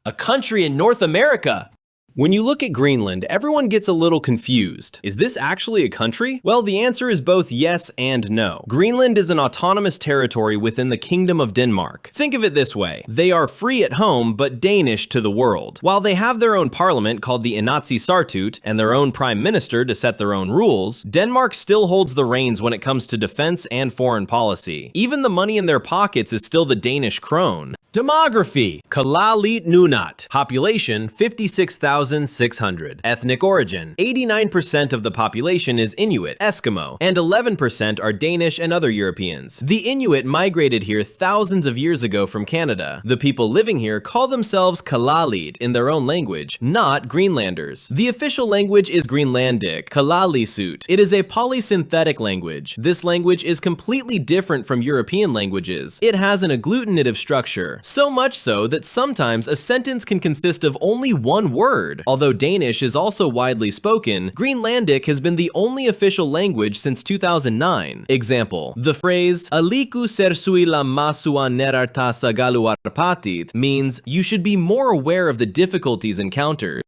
a country in North America. When you look at Greenland, everyone gets a little confused. Is this actually a country? Well, the answer is both yes and no. Greenland is an autonomous territory within the Kingdom of Denmark. Think of it this way. They are free at home, but Danish to the world. While they have their own parliament called the Inatsisartut and their own prime minister to set their own rules, Denmark still holds the reins when it comes to defense and foreign policy. Even the money in their pockets is still the Danish krone. Demography: Kalaallit Nuuk. Population: 56,600. Ethnic origin: 89% of the population is Inuit, Eskimo, and 11% are Danish and other Europeans. The Inuit migrated here thousands of years ago from Canada. The people living here call themselves Kalaallit in their own language, not Greenlanders. The official language is Greenlandic, Kalaallisut. It is a polysynthetic language. This language is completely different from European languages. It has an agglutinative structure. So much so that sometimes a sentence can consist of only one word. Although Danish is also widely spoken, Greenlandic has been the only official language since 2009. Example: the phrase "Aliku sersuila masuan nerarta sagaluarpatit" means you should be more aware of the difficulties encountered.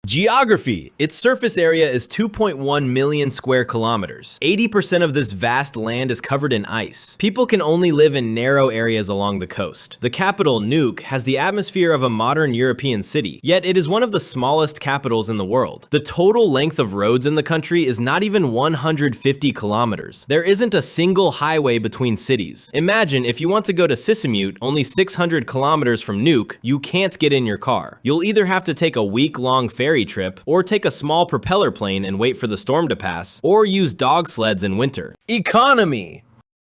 Geography: its surface area is 2.1 million square kilometers. 80% of this vast land is covered in ice. People can only live in narrow areas along the coast. The capital, Nuuk, has the atmosphere of a modern European city, yet it is one of the smallest capitals in the world. The total length of roads in the country is not even 150 kilometers. There isn't a single highway between cities. Imagine if you want to go to Sisimiut, only 600 kilometers from Nuuk, you can't get in your car. You'll either have to take a week-long ferry trip, or take a small propeller plane and wait for the storm to pass, or use dog sleds in winter. Economy: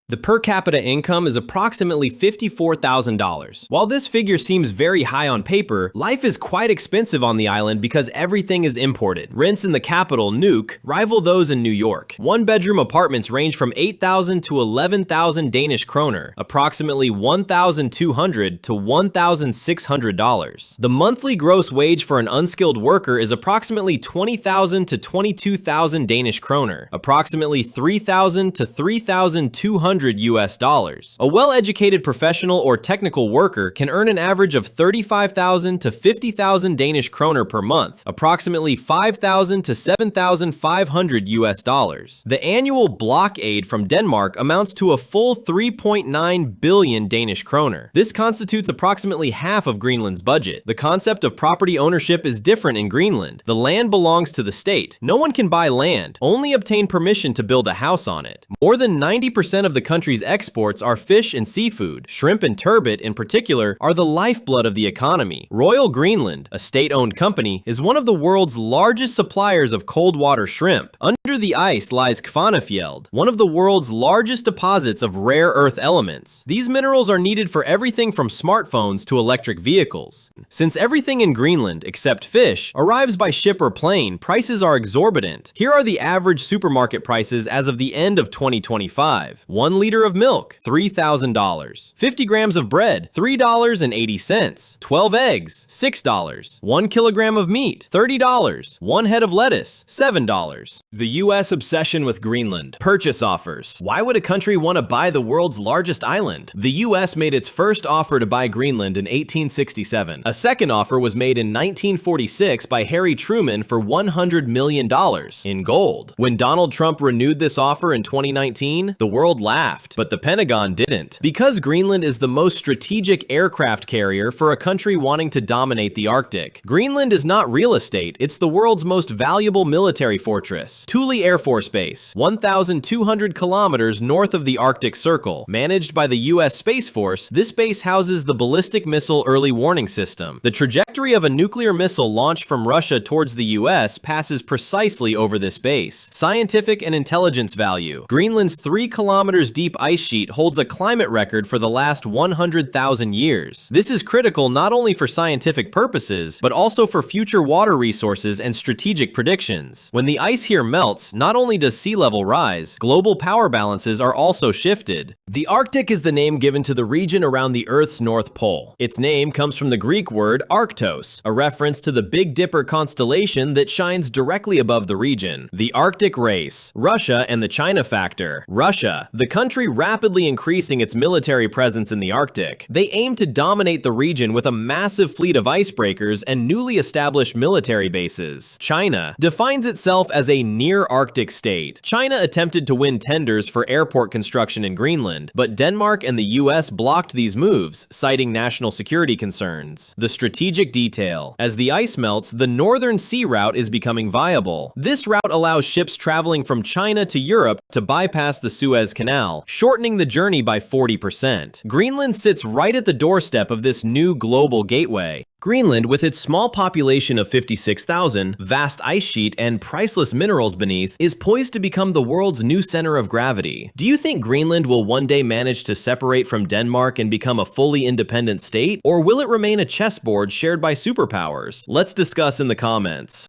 the per capita income is approximately $54,000. While this figure seems very high on paper, life is quite expensive on the island because everything is imported. Rents in the capital, Nuuk, rival those in New York. One-bedroom apartments range from 8,000 to 11,000 Danish kroner, approximately $1,200 to $1,600. The monthly gross wage for an unskilled worker is approximately 20,000 to 22,000 Danish kroner, approximately 3,000 to 3,200 US dollars. A well-educated professional or technical worker can earn an average of 35,000 to 50,000 Danish kroner per month, approximately 5,000 to 7,500 US dollars. The annual block aid from Denmark amounts to a full 3.9 billion Danish kroner. This constitutes approximately half of Greenland's budget. The concept of property ownership is different in Greenland. The land belongs to the state. No one can buy land, only obtain permission to build a house on it. More than 90% of the country's exports are fish and seafood. Shrimp and turbot, in particular, are the lifeblood of the economy. Royal Greenland, a state-owned company, is one of the world's largest suppliers of cold water shrimp. Under the ice lies Kvanefjeld, one of the world's largest deposits of rare earth elements. These minerals are needed for everything from smartphones to electric vehicles. Since everything in Greenland, except fish, arrives by ship or plane, prices are exorbitant. Here are the average supermarket prices as of the end of 2025. 1 liter of milk, $3,000. 50 grams of bread, $3.80. 12 eggs, $6. 1 kilogram of meat, $30. 1 head of lettuce, $7. The US obsession with Greenland. Purchase offers. Why would a country want to buy the world's largest island? The US made its first offer to buy Greenland in 1867. A second offer was made in 1946 by Harry Truman for $100 million in gold. When Donald Trump renewed this offer in 2019, the world laughed, but the Pentagon didn't. Because Greenland is the most strategic aircraft carrier for a country wanting to dominate the Arctic. Greenland is not real estate, it's the world's most valuable military fortress. Thule Air Force Base, 1,200 kilometers north of the Arctic Circle. Managed by the US Space Force, this base houses the Ballistic Missile Early Warning System. The trajectory of a nuclear missile launched from Russia towards the US passes precisely over this base. Scientific and intelligence value. Greenland's 3 kilometers deep ice sheet holds a climate record for the last 100,000 years. This is critical not only for scientific purposes, but also for future water resources and strategic predictions. When the ice here melts, not only does sea level rise, global power balances are also shifted. The Arctic is the name given to the region around the Earth's North Pole. Its name comes from the Greek word arctos, Arctos, a reference to the Big Dipper constellation that shines directly above the region. The Arctic race, Russia and the China factor. Russia, the country rapidly increasing its military presence in the Arctic. They aim to dominate the region with a massive fleet of icebreakers and newly established military bases. China defines itself as a near-Arctic state. China attempted to win tenders for airport construction in Greenland, but Denmark and the US blocked these moves, citing national security concerns. The strategic detail. As the ice melts, the northern sea route is becoming viable. This route allows ships traveling from China to Europe to bypass the Suez Canal, shortening the journey by 40%. Greenland sits right at the doorstep of this new global gateway. Greenland, with its small population of 56,000, vast ice sheet, and priceless minerals beneath, is poised to become the world's new center of gravity. Do you think Greenland will one day manage to separate from Denmark and become a fully independent state? Or will it remain a chessboard shared by superpowers? Let's discuss in the comments.